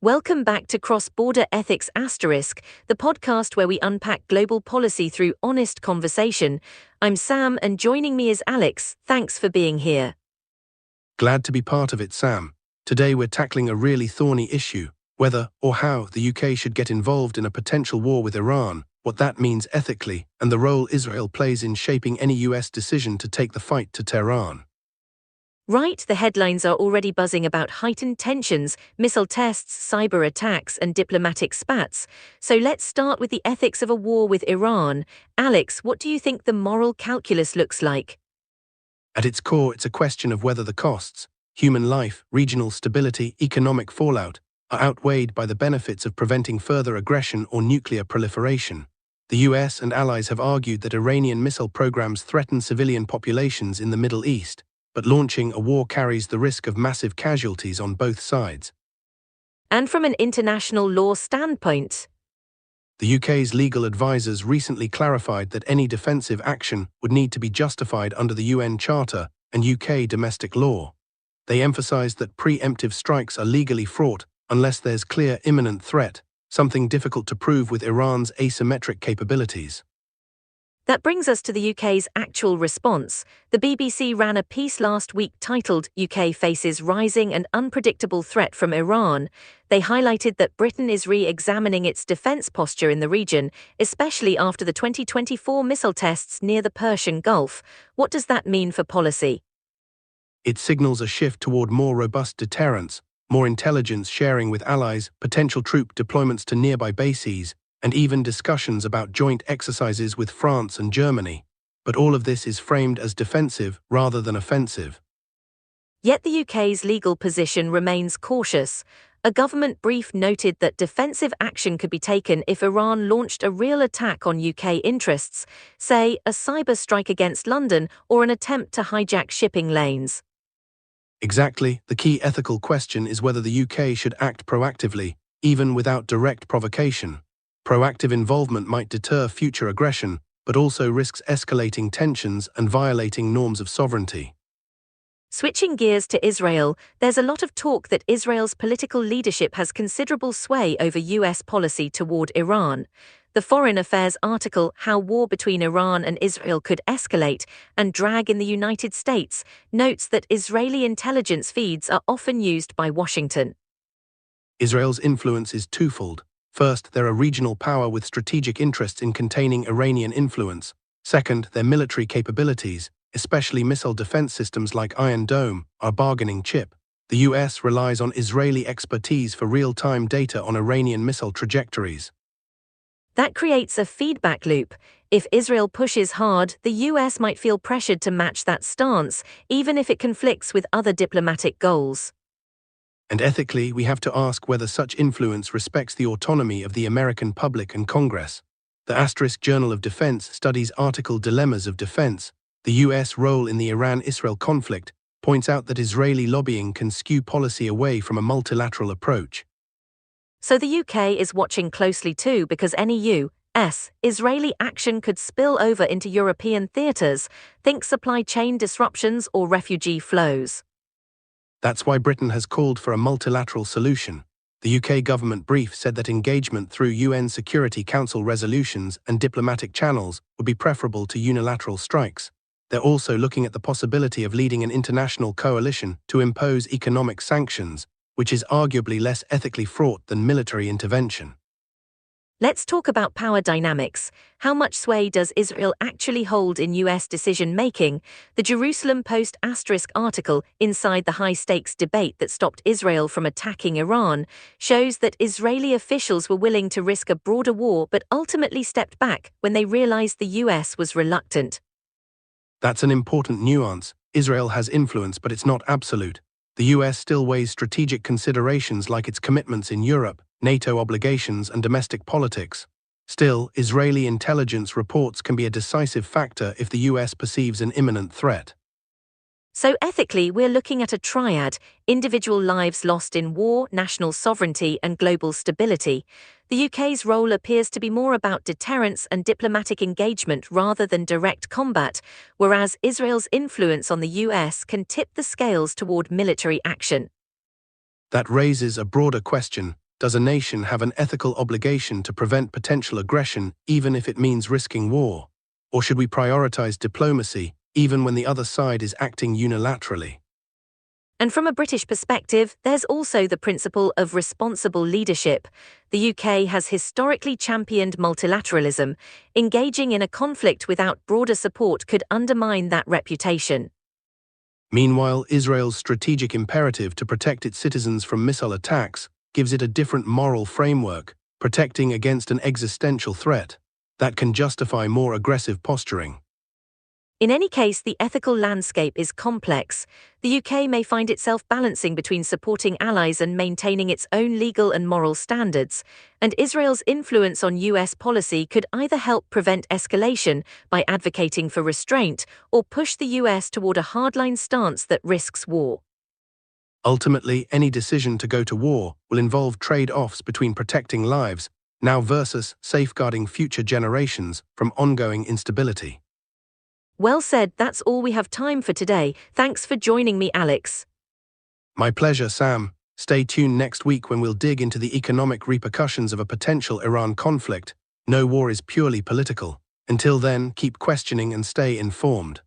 Welcome back to Cross-Border Ethics Asterisk, the podcast where we unpack global policy through honest conversation. I'm Sam, and joining me is Alex. Thanks for being here. Glad to be part of it, Sam. Today we're tackling a really thorny issue, whether or how the UK should get involved in a potential war with Iran, what that means ethically, and the role Israel plays in shaping any US decision to take the fight to Tehran. Right, the headlines are already buzzing about heightened tensions, missile tests, cyber attacks, and diplomatic spats. So let's start with the ethics of a war with Iran. Alex, what do you think the moral calculus looks like? At its core, it's a question of whether the costs, human life, regional stability, economic fallout, are outweighed by the benefits of preventing further aggression or nuclear proliferation. The US and allies have argued that Iranian missile programs threaten civilian populations in the Middle East, but launching a war carries the risk of massive casualties on both sides. And from an international law standpoint, the UK's legal advisors recently clarified that any defensive action would need to be justified under the UN Charter and UK domestic law. They emphasised that preemptive strikes are legally fraught unless there's clear imminent threat, something difficult to prove with Iran's asymmetric capabilities. That brings us to the UK's actual response. The BBC ran a piece last week titled UK Faces Rising and Unpredictable Threat from Iran. They highlighted that Britain is re-examining its defence posture in the region, especially after the 2024 missile tests near the Persian Gulf. What does that mean for policy? It signals a shift toward more robust deterrence, more intelligence sharing with allies, potential troop deployments to nearby bases, and even discussions about joint exercises with France and Germany. But all of this is framed as defensive rather than offensive. Yet the UK's legal position remains cautious. A government brief noted that defensive action could be taken if Iran launched a real attack on UK interests, say a cyber strike against London or an attempt to hijack shipping lanes. Exactly. The key ethical question is whether the UK should act proactively, even without direct provocation. Proactive involvement might deter future aggression, but also risks escalating tensions and violating norms of sovereignty. Switching gears to Israel, there's a lot of talk that Israel's political leadership has considerable sway over US policy toward Iran. The Foreign Affairs article, How War Between Iran and Israel Could Escalate and Drag in the United States, notes that Israeli intelligence feeds are often used by Washington. Israel's influence is twofold. First, they're a regional power with strategic interests in containing Iranian influence. Second, their military capabilities, especially missile defense systems like Iron Dome, are a bargaining chip. The US relies on Israeli expertise for real-time data on Iranian missile trajectories. That creates a feedback loop. If Israel pushes hard, the US might feel pressured to match that stance, even if it conflicts with other diplomatic goals. And ethically, we have to ask whether such influence respects the autonomy of the American public and Congress. The Asterisk Journal of Defense studies article Dilemmas of Defense. The US role in the Iran-Israel conflict points out that Israeli lobbying can skew policy away from a multilateral approach. So the UK is watching closely too, because any US Israeli action could spill over into European theaters, think supply chain disruptions or refugee flows. That's why Britain has called for a multilateral solution. The UK government brief said that engagement through UN Security Council resolutions and diplomatic channels would be preferable to unilateral strikes. They're also looking at the possibility of leading an international coalition to impose economic sanctions, which is arguably less ethically fraught than military intervention. Let's talk about power dynamics. How much sway does Israel actually hold in US decision-making? The Jerusalem Post Asterisk article, Inside the High-Stakes Debate That Stopped Israel from Attacking Iran, shows that Israeli officials were willing to risk a broader war but ultimately stepped back when they realized the US was reluctant. That's an important nuance. Israel has influence, but it's not absolute. The US still weighs strategic considerations like its commitments in Europe, NATO obligations, and domestic politics. Still, Israeli intelligence reports can be a decisive factor if the US perceives an imminent threat. So ethically, we're looking at a triad: individual lives lost in war, national sovereignty, and global stability. The UK's role appears to be more about deterrence and diplomatic engagement rather than direct combat, whereas Israel's influence on the US can tip the scales toward military action. That raises a broader question. Does a nation have an ethical obligation to prevent potential aggression even if it means risking war? Or should we prioritize diplomacy even when the other side is acting unilaterally? And from a British perspective, there's also the principle of responsible leadership. The UK has historically championed multilateralism. Engaging in a conflict without broader support could undermine that reputation. Meanwhile, Israel's strategic imperative to protect its citizens from missile attacks gives it a different moral framework, protecting against an existential threat that can justify more aggressive posturing. In any case, the ethical landscape is complex. The UK may find itself balancing between supporting allies and maintaining its own legal and moral standards, and Israel's influence on US policy could either help prevent escalation by advocating for restraint or push the US toward a hardline stance that risks war. Ultimately, any decision to go to war will involve trade-offs between protecting lives now versus safeguarding future generations from ongoing instability. Well said, that's all we have time for today. Thanks for joining me, Alex. My pleasure, Sam. Stay tuned next week when we'll dig into the economic repercussions of a potential Iran conflict. No war is purely political. Until then, keep questioning and stay informed.